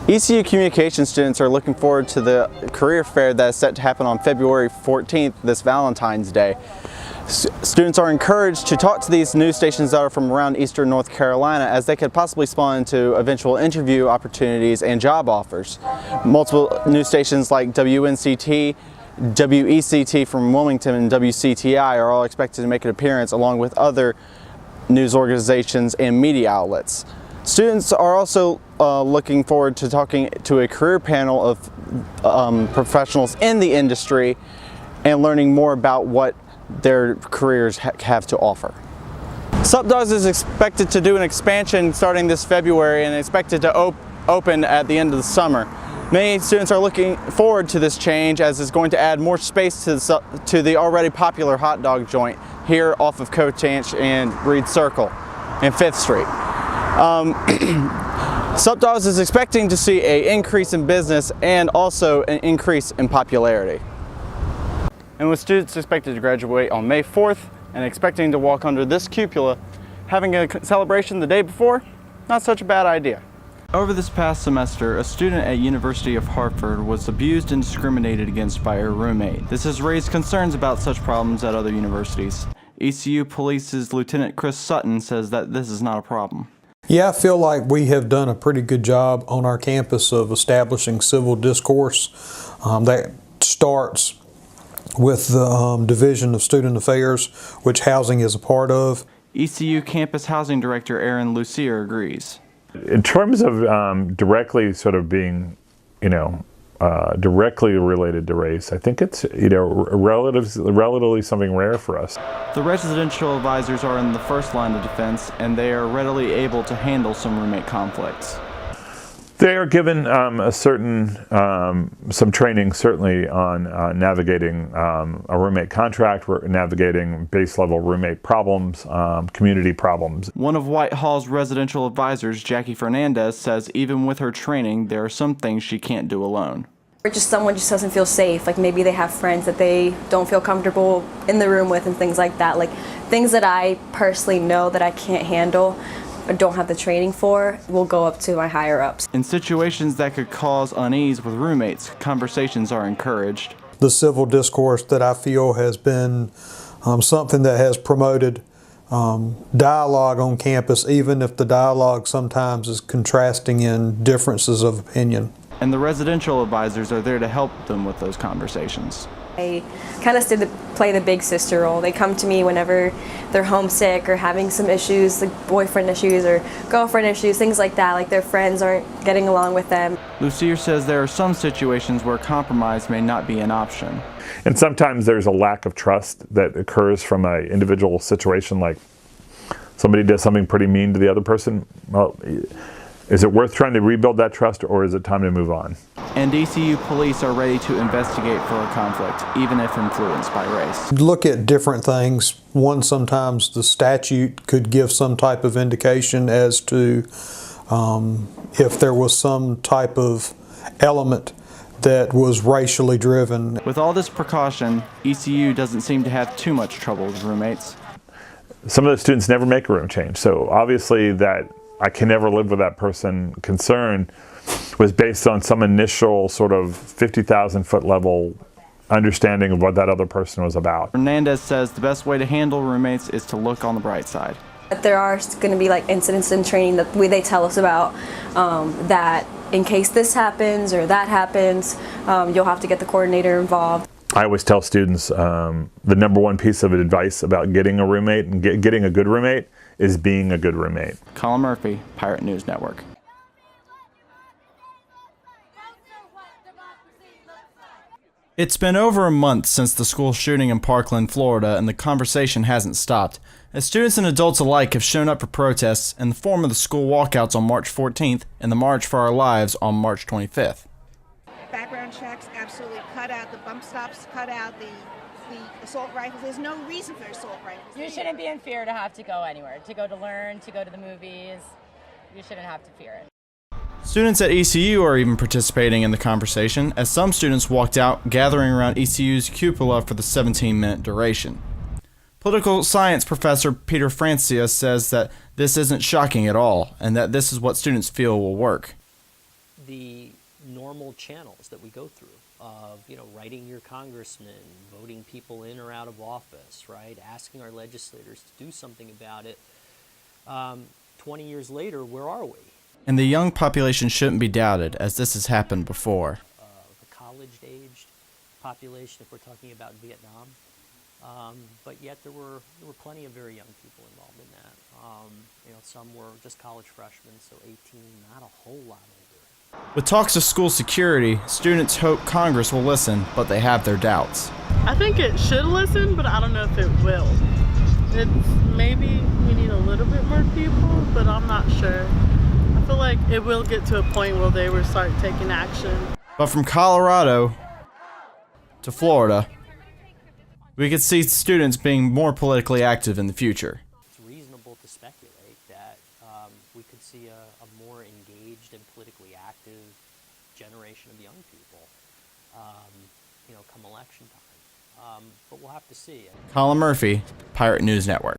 ECU communication students are looking forward to the career fair that is set to happen on February 14th, this Valentine's Day. Students are encouraged to talk to these news stations that are from around Eastern North Carolina, as they could possibly spawn into eventual interview opportunities and job offers. Multiple news stations like WNCT, WECT from Wilmington, and WCTI are all expected to make an appearance, along with other news organizations and media outlets. Students are also looking forward to talking to a career panel of professionals in the industry and learning more about what their careers have to offer. SupDogs is expected to do an expansion starting this February and expected to open at the end of the summer. Many students are looking forward to this change, as it's going to add more space to the already popular hot dog joint here off of Cotanch and Reed Circle and 5th Street. SupDogs is expecting to see an increase in business and also an increase in popularity. And with students expected to graduate on May 4th and expecting to walk under this cupola, having a celebration the day before, not such a bad idea. Over this past semester, a student at University of Hartford was abused and discriminated against by her roommate. This has raised concerns about such problems at other universities. ECU Police's Lieutenant Chris Sutton says that this is not a problem. Yeah, I feel like we have done a pretty good job on our campus of establishing civil discourse. That starts with the Division of Student Affairs, which housing is a part of. ECU Campus Housing Director Aaron Lucier agrees. In terms of directly sort of being, directly related to race, I think it's, relatively something rare for us. The residential advisors are in the first line of defense, and they are readily able to handle some roommate conflicts. They are given some training, certainly, on navigating a roommate contract, navigating base level roommate problems, community problems. One of Whitehall's residential advisors, Jackie Fernandez, says even with her training, there are some things she can't do alone. Or just someone just doesn't feel safe, like maybe they have friends that they don't feel comfortable in the room with and things like that. Like things that I personally know that I can't handle or don't have the training for will go up to my higher ups. In situations that could cause unease with roommates, conversations are encouraged. The civil discourse that I feel has been something that has promoted dialogue on campus, even if the dialogue sometimes is contrasting in differences of opinion. And the residential advisors are there to help them with those conversations. I kind of play the big sister role. They come to me whenever they're homesick or having some issues, like boyfriend issues or girlfriend issues, things like that, like their friends aren't getting along with them. Lucier says there are some situations where compromise may not be an option. And sometimes there's a lack of trust that occurs from an individual situation, like somebody does something pretty mean to the other person. Well, is it worth trying to rebuild that trust, or is it time to move on? And ECU police are ready to investigate for a conflict, even if influenced by race. Look at different things. One, sometimes the statute could give some type of indication as to if there was some type of element that was racially driven. With all this precaution, ECU doesn't seem to have too much trouble with roommates. Some of the students never make a room change, so obviously that I can never live with that person concern was based on some initial sort of 50,000 foot level understanding of what that other person was about. Fernandez says the best way to handle roommates is to look on the bright side. There are going to be like incidents in training that they tell us about that in case this happens or that happens, you'll have to get the coordinator involved. I always tell students the number one piece of advice about getting a roommate and getting a good roommate is being a good roommate. Colin Murphy, Pirate News Network. It's been over a month since the school shooting in Parkland, Florida, and the conversation hasn't stopped, as students and adults alike have shown up for protests in the form of the school walkouts on March 14th and the March for Our Lives on March 25th. Background checks absolutely cut out the bump stops, cut out the assault rifles. There's no reason for assault rifles. You shouldn't be in fear to have to go anywhere, to go to learn, to go to the movies. You shouldn't have to fear it. Students at ECU are even participating in the conversation, as some students walked out, gathering around ECU's cupola for the 17-minute duration. Political science professor Peter Francia says that this isn't shocking at all, and that this is what students feel will work. the normal channels that we go through of, writing your congressman, voting people in or out of office, right? Asking our legislators to do something about it. 20 years later, where are we? And the young population shouldn't be doubted, as this has happened before. The college-aged population, if we're talking about Vietnam. But yet there were plenty of very young people involved in that. Some were just college freshmen, so 18, not a whole lot older. With talks of school security, students hope Congress will listen, but they have their doubts. I think it should listen, but I don't know if it will. Maybe we need a little bit more people, but I'm not sure. I feel like it will get to a point where they will start taking action. But from Colorado to Florida, we could see students being more politically active in the future. It's reasonable to speculate that we could see a more engaged and politically active generation of young people, come election time. But we'll have to see. Colin Murphy, Pirate News Network.